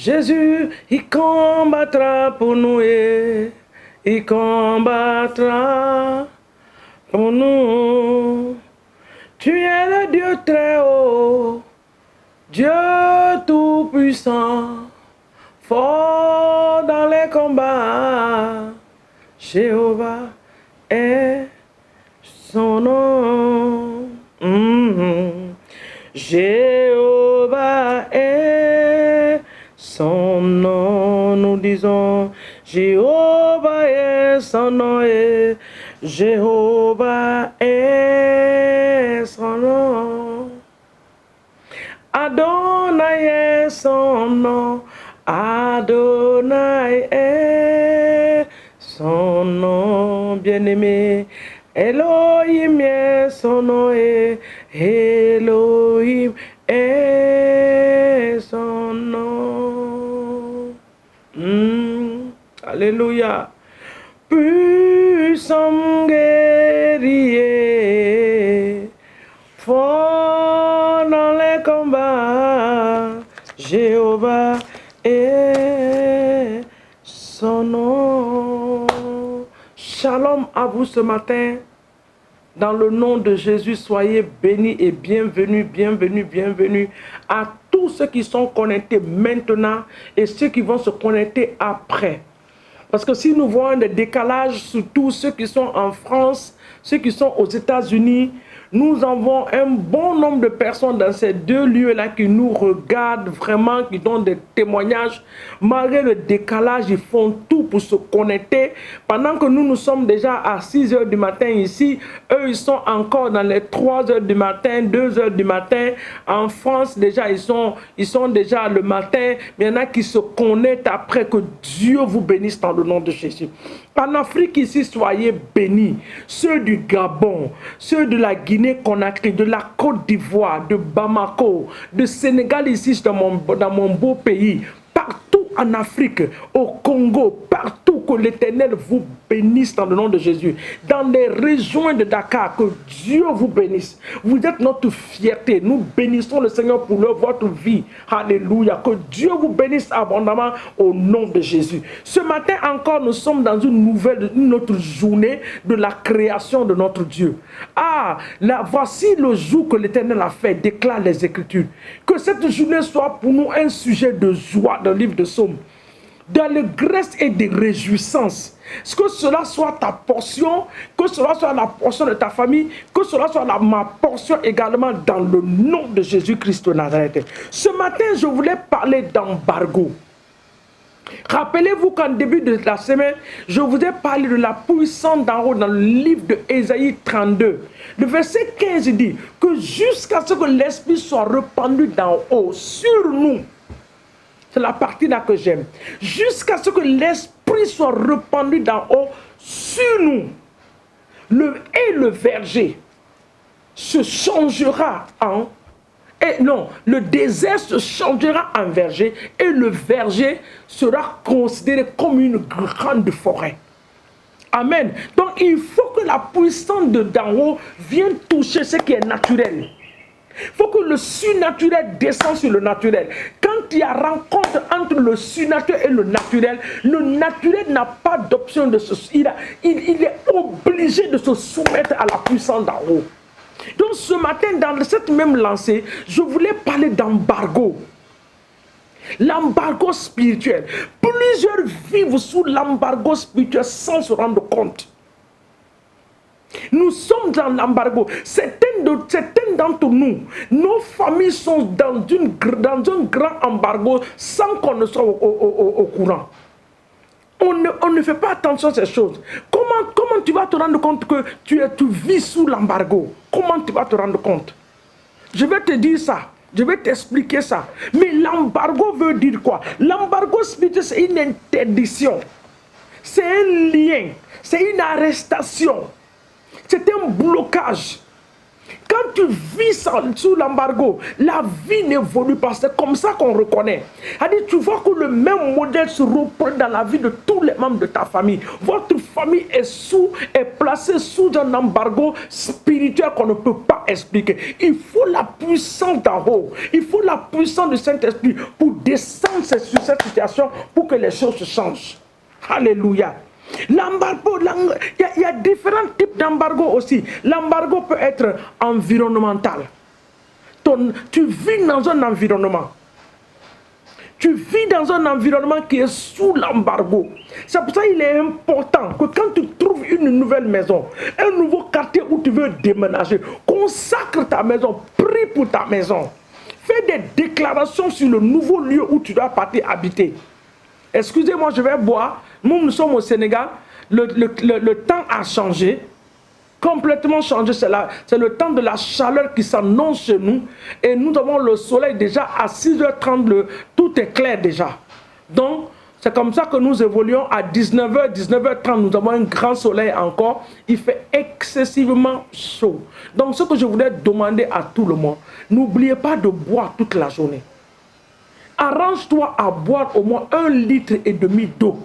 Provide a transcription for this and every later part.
Jésus, il combattra pour nous et il combattra pour nous. Tu es le Dieu très haut, Dieu tout-puissant, fort dans les combats. Jéhovah est son nom. Jéhovah est son nom. Nous disons Jéhovah est son nom et Jéhovah est son nom. Adonai est son nom. Adonai est son nom, bien-aimé. Elohim est son nom et Elohim est son nom. Alléluia. Puissant guerrier, fort dans les combats, Jéhovah est son nom. Shalom à vous ce matin. Dans le nom de Jésus, soyez bénis et bienvenus, bienvenus, bienvenus à tous ceux qui sont connectés maintenant et ceux qui vont se connecter après. Parce que si nous voyons des décalages, surtout ceux qui sont en France, ceux qui sont aux États-Unis, nous avons un bon nombre de personnes dans ces deux lieux-là qui nous regardent vraiment, qui donnent des témoignages. Malgré le décalage, ils font tout pour se connecter. Pendant que nous sommes déjà à 6 h du matin ici, eux, ils sont encore dans les 3 h du matin, 2 h du matin. En France, déjà, ils sont déjà le matin. Mais il y en a qui se connectent après. Que Dieu vous bénisse dans le nom de Jésus. En Afrique ici, soyez bénis. Ceux du Gabon, ceux de la Guinée-Conakry, de la Côte d'Ivoire, de Bamako, de Sénégal ici dans mon beau pays, partout en Afrique, au Congo, partout, que l'Éternel vous bénisse dans le nom de Jésus. Dans les régions de Dakar, que Dieu vous bénisse. Vous êtes notre fierté. Nous bénissons le Seigneur pour votre vie. Alléluia. Que Dieu vous bénisse abondamment au nom de Jésus. Ce matin encore, nous sommes dans une autre journée de la création de notre Dieu. Voici le jour que l'Éternel a fait, déclare les Écritures. Que cette journée soit pour nous un sujet de joie dans le livre de Psaumes, d'allégresse et de réjouissance. Que cela soit ta portion, que cela soit la portion de ta famille, que cela soit ma portion également dans le nom de Jésus-Christ de Nazareth. Ce matin, je voulais parler d'embargo. Rappelez-vous qu'en début de la semaine, je vous ai parlé de la puissance d'en haut dans le livre de Ésaïe 32. Le verset 15 dit que jusqu'à ce que l'Esprit soit répandu d'en haut sur nous. C'est la partie là que j'aime. Jusqu'à ce que l'Esprit soit répandu d'en haut sur nous. Le verger se changera en... le désert se changera en verger et le verger sera considéré comme une grande forêt. Amen. Donc il faut que la puissance d'en haut vienne toucher ce qui est naturel. Il faut que le surnaturel descende sur le naturel. Quand il y a rencontre entre le surnaturel et le naturel n'a pas d'option de se... Il est obligé de se soumettre à la puissance d'en haut. Donc ce matin, dans cette même lancée, je voulais parler d'embargo. L'embargo spirituel. Plusieurs vivent sous l'embargo spirituel sans se rendre compte. Nous sommes dans l'embargo. Certains d'entre nous, nos familles sont dans un grand embargo sans qu'on ne soit au courant. On ne fait pas attention à ces choses. Comment tu vas te rendre compte que tu vis sous l'embargo? Comment tu vas te rendre compte? Je vais te dire ça. Je vais t'expliquer ça. Mais l'embargo veut dire quoi? L'embargo spirituel, c'est une interdiction. C'est un lien. C'est une arrestation. C'est un blocage. Quand tu vis sous l'embargo, la vie n'évolue pas. C'est comme ça qu'on reconnaît. C'est-à-dire, tu vois que le même modèle se reprend dans la vie de tous les membres de ta famille. Votre famille est placée sous un embargo spirituel qu'on ne peut pas expliquer. Il faut la puissance d'en haut. Il faut la puissance du Saint-Esprit pour descendre sur cette situation pour que les choses se changent. Alléluia. L'embargo, il y a différents types d'embargo aussi. L'embargo peut être environnemental. Tu vis dans un environnement. Tu vis dans un environnement qui est sous l'embargo. C'est pour ça qu'il est important que quand tu trouves une nouvelle maison, un nouveau quartier où tu veux déménager, consacre ta maison, prie pour ta maison. Fais des déclarations sur le nouveau lieu où tu dois partir habiter. Excusez-moi, je vais boire. Nous sommes au Sénégal. Le temps a changé. Complètement changé. C'est le temps de la chaleur qui s'annonce chez nous. Et nous avons le soleil déjà à 6h30. Tout est clair déjà. Donc, c'est comme ça que nous évoluons à 19h, 19h30. Nous avons un grand soleil encore. Il fait excessivement chaud. Donc, ce que je voulais demander à tout le monde, n'oubliez pas de boire toute la journée. Arrange-toi à boire au moins 1,5 litre d'eau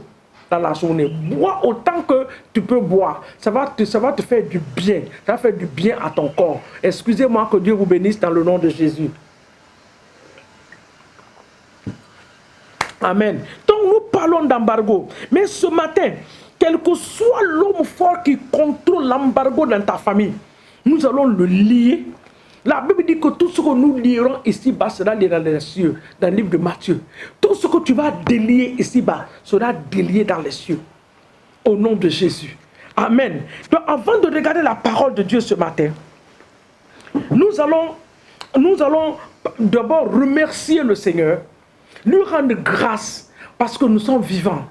dans la journée. Bois autant que tu peux boire. Ça va te faire du bien. Ça va faire du bien à ton corps. Excusez-moi, que Dieu vous bénisse dans le nom de Jésus. Amen. Donc nous parlons d'embargo. Mais ce matin, quel que soit l'homme fort qui contrôle l'embargo dans ta famille, nous allons le lier. La Bible dit que tout ce que nous lierons ici-bas sera lié dans les cieux, dans le livre de Matthieu. Tout ce que tu vas délier ici-bas sera délié dans les cieux. Au nom de Jésus. Amen. Donc avant de regarder la parole de Dieu ce matin, nous allons d'abord remercier le Seigneur, lui rendre grâce parce que nous sommes vivants.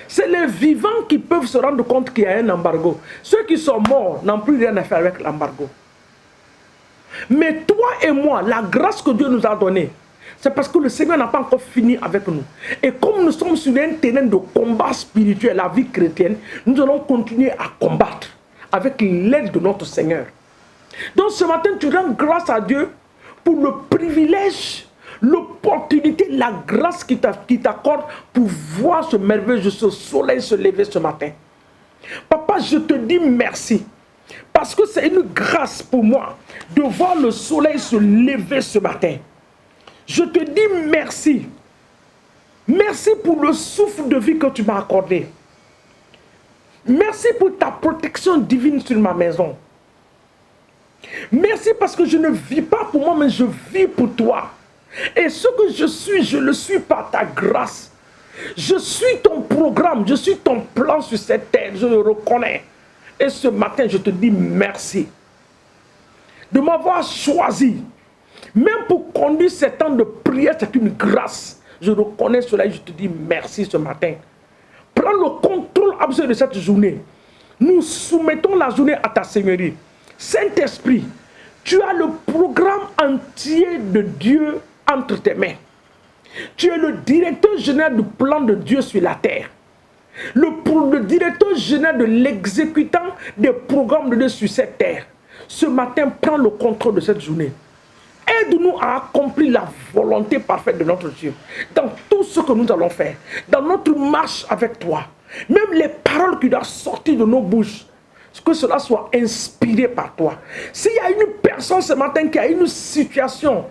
C'est les vivants qui peuvent se rendre compte qu'il y a un embargo. Ceux qui sont morts n'ont plus rien à faire avec l'embargo. Mais toi et moi, la grâce que Dieu nous a donnée, c'est parce que le Seigneur n'a pas encore fini avec nous. Et comme nous sommes sur un terrain de combat spirituel, la vie chrétienne, nous allons continuer à combattre avec l'aide de notre Seigneur. Donc ce matin, tu rends grâce à Dieu pour le privilège, l'opportunité, la grâce qui t'accorde pour voir ce merveilleux soleil se lever ce matin. Papa, je te dis merci. Parce que c'est une grâce pour moi de voir le soleil se lever ce matin. Je te dis merci. Merci pour le souffle de vie que tu m'as accordé. Merci pour ta protection divine sur ma maison. Merci parce que je ne vis pas pour moi, mais je vis pour toi. Et ce que je le suis par ta grâce. Je suis ton programme, je suis ton plan sur cette terre, je le reconnais. Et ce matin, je te dis merci de m'avoir choisi. Même pour conduire ces temps de prière, c'est une grâce. Je reconnais cela et je te dis merci ce matin. Prends le contrôle absolu de cette journée. Nous soumettons la journée à ta Seigneurie. Saint-Esprit, tu as le programme entier de Dieu entre tes mains. Tu es le directeur général du plan de Dieu sur la terre. Le directeur général de l'exécutant des programmes de Dieu sur cette terre. Ce matin, prends le contrôle de cette journée. Aide-nous à accomplir la volonté parfaite de notre Dieu. Dans tout ce que nous allons faire. Dans notre marche avec toi. Même les paroles qui doivent sortir de nos bouches. Que cela soit inspiré par toi. S'il y a une personne ce matin qui a une situation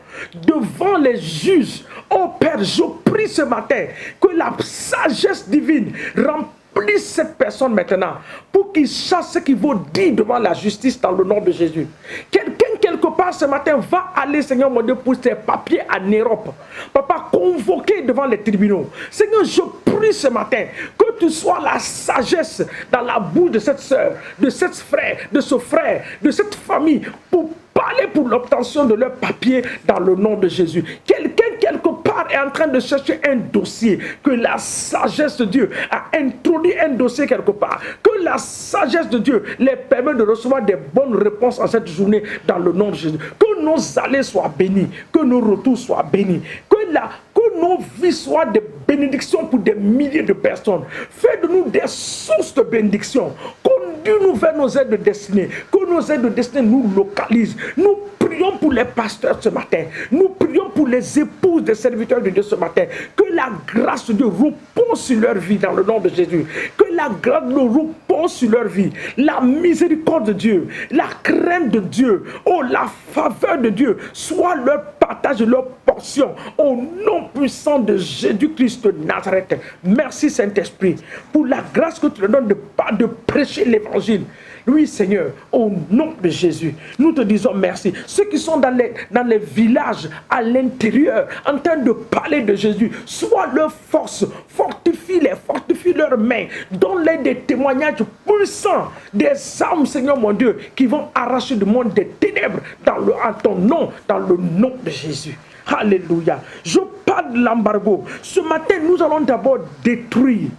devant les juges, oh Père, je prie ce matin que la sagesse divine remplisse cette personne maintenant pour qu'il sache ce qu'il vaut dire devant la justice dans le nom de Jésus. Quelqu'un quelque part ce matin va aller, Seigneur mon Dieu, pour ses papiers en Europe. Papa, convoqué devant les tribunaux. Seigneur, je prie ce matin que tu sois la sagesse dans la bouche de cette sœur, de cette frère, de ce frère, de cette famille, pour parler pour l'obtention de leurs papiers dans le nom de Jésus. Quelqu'un quelque part est en train de chercher un dossier, que la sagesse de Dieu a introduit un dossier quelque part, que la sagesse de Dieu les permet de recevoir des bonnes réponses en cette journée dans le nom de Jésus. Que nos allées soient bénies, que nos retours soient bénis, que nos vies soient des bénédictions pour des milliers de personnes. Fais de nous des sources de bénédiction. Conduis-nous vers nos aides de destinée. Que nos aides de destin nous localisent. Nous prions pour les pasteurs ce matin. Nous prions pour les épouses des serviteurs de Dieu ce matin. Que la grâce de Dieu repose sur leur vie dans le nom de Jésus. Que la grâce de Dieu repose sur leur vie. La miséricorde de Dieu, la crainte de Dieu, oh la faveur de Dieu soit leur partage, leur portion. Au nom puissant de Jésus-Christ de Nazareth. Merci Saint-Esprit pour la grâce que tu leur donnes de prêcher l'évangile. Oui Seigneur, au nom de Jésus, nous te disons merci. Ceux qui sont dans les villages à l'intérieur en train de parler de Jésus, sois leur force, fortifie-les, fortifie leurs mains, donne-les des témoignages puissants, des âmes Seigneur mon Dieu, qui vont arracher du monde des ténèbres en ton nom, dans le nom de Jésus. Alléluia. Je parle de l'embargo. Ce matin, nous allons d'abord détruire.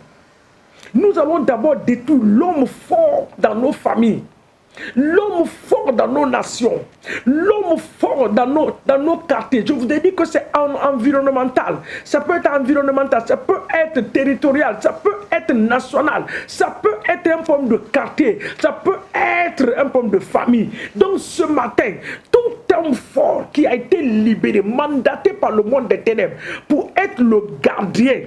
Nous allons d'abord détruire l'homme fort dans nos familles, l'homme fort dans nos nations, l'homme fort dans nos quartiers. Je vous ai dit que c'est environnemental. Ça peut être environnemental, ça peut être territorial, ça peut être national, ça peut être un problème de quartier, ça peut être un problème de famille. Donc ce matin, tout homme fort qui a été libéré, mandaté par le monde des ténèbres pour être le gardien,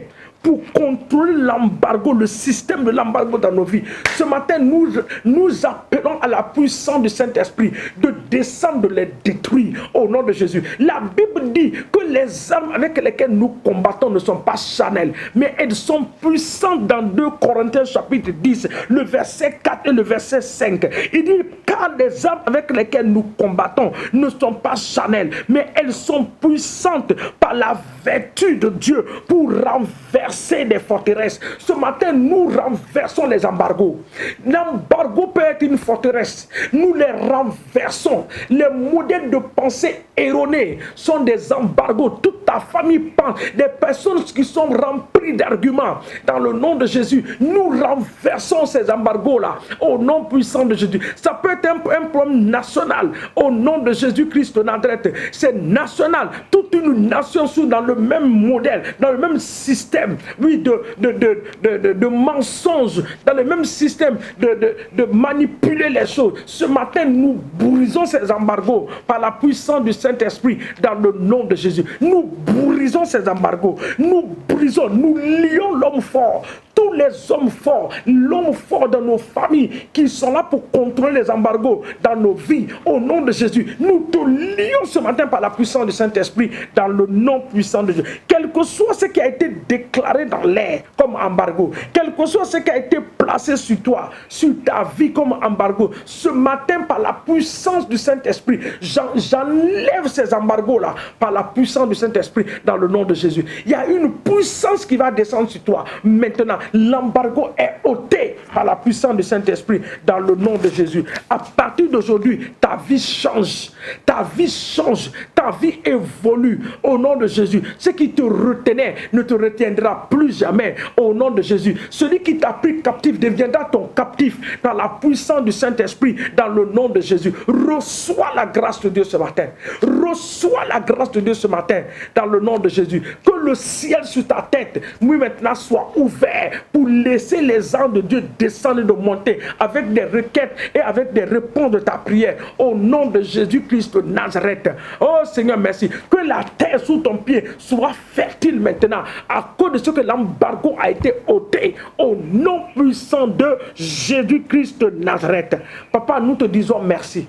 pour contrôler l'embargo, le système de l'embargo dans nos vies. Ce matin, nous appelons à la puissance du Saint-Esprit de descendre, de les détruire au nom de Jésus. La Bible dit que les armes avec lesquelles nous combattons ne sont pas charnelles, mais elles sont puissantes dans 2 Corinthiens chapitre 10, le verset 4 et le verset 5. Il dit, car les armes avec lesquelles nous combattons ne sont pas charnelles, mais elles sont puissantes par la vertu de Dieu pour renverser des forteresses. Ce matin, nous renversons les embargos. L'embargo peut être une forteresse. Nous les renversons. Les modèles de pensée erronés sont des embargos. Toute ta famille pense. Des personnes qui sont remplies d'arguments. Dans le nom de Jésus, nous renversons ces embargos-là. Au nom puissant de Jésus. Ça peut être un problème national. Au nom de Jésus-Christ de Nazareth. C'est national. Toute une nation sous dans le même modèle, dans le même système. Oui, de mensonges, dans le même système de manipuler les choses. Ce matin, nous brisons ces embargos par la puissance du Saint-Esprit dans le nom de Jésus. Nous brisons ces embargos. Nous brisons, nous lions l'homme fort. Tous les hommes forts, l'homme fort dans nos familles qui sont là pour contrôler les embargos dans nos vies, au nom de Jésus, nous te lions ce matin par la puissance du Saint-Esprit dans le nom puissant de Dieu. Quel que soit ce qui a été déclaré dans l'air comme embargo, quel que soit ce qui a été placé sur toi, sur ta vie comme embargo, ce matin par la puissance du Saint-Esprit, j'enlève ces embargos-là par la puissance du Saint-Esprit dans le nom de Jésus. Il y a une puissance qui va descendre sur toi maintenant. L'embargo est ôté par la puissance du Saint-Esprit dans le nom de Jésus. À partir d'aujourd'hui, ta vie change. Ta vie change. Ta vie évolue au nom de Jésus. Ce qui te retenait ne te retiendra plus jamais au nom de Jésus. Celui qui t'a pris captif deviendra ton captif dans la puissance du Saint-Esprit dans le nom de Jésus. Reçois la grâce de Dieu ce matin. Reçois la grâce de Dieu ce matin dans le nom de Jésus. Que le ciel sur ta tête, oui, maintenant soit ouvert pour laisser les anges de Dieu descendre et de monter avec des requêtes et avec des réponses de ta prière au nom de Jésus-Christ de Nazareth. Oh Seigneur, merci. Que la terre sous ton pied soit fertile maintenant à cause de ce que l'embargo a été ôté au nom puissant de Jésus-Christ de Nazareth. Papa, nous te disons merci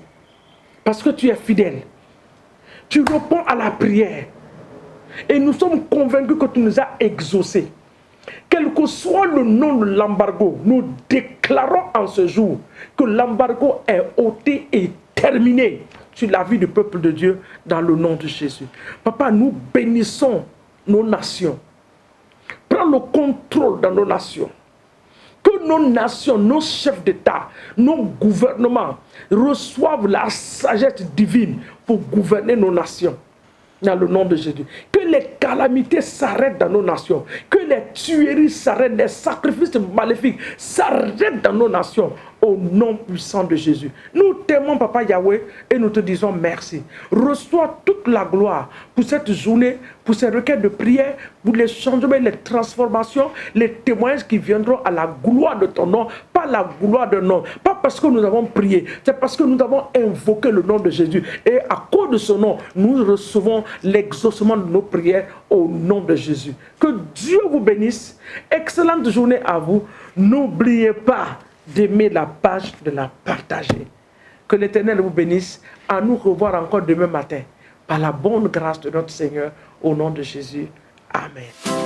parce que tu es fidèle. Tu réponds à la prière et nous sommes convaincus que tu nous as exaucés. Quel que soit le nom de l'embargo, nous déclarons en ce jour que l'embargo est ôté et terminé sur la vie du peuple de Dieu dans le nom de Jésus. Papa, nous bénissons nos nations. Prends le contrôle dans nos nations. Que nos nations, nos chefs d'État, nos gouvernements reçoivent la sagesse divine pour gouverner nos nations. Dans le nom de Jésus. Que les calamités s'arrêtent dans nos nations. Que les tueries s'arrêtent. Les sacrifices maléfiques s'arrêtent dans nos nations. au nom puissant de Jésus. Nous t'aimons, Papa Yahweh, et nous te disons merci. Reçois toute la gloire pour cette journée, pour ces requêtes de prière, pour les changements, les transformations, les témoignages qui viendront à la gloire de ton nom, pas la gloire d'un homme, pas parce que nous avons prié, c'est parce que nous avons invoqué le nom de Jésus. Et à cause de ce nom, nous recevons l'exaucement de nos prières au nom de Jésus. Que Dieu vous bénisse. Excellente journée à vous. N'oubliez pas d'aimer la page, de la partager. Que l'Éternel vous bénisse. À nous revoir encore demain matin. Par la bonne grâce de notre Seigneur, au nom de Jésus. Amen.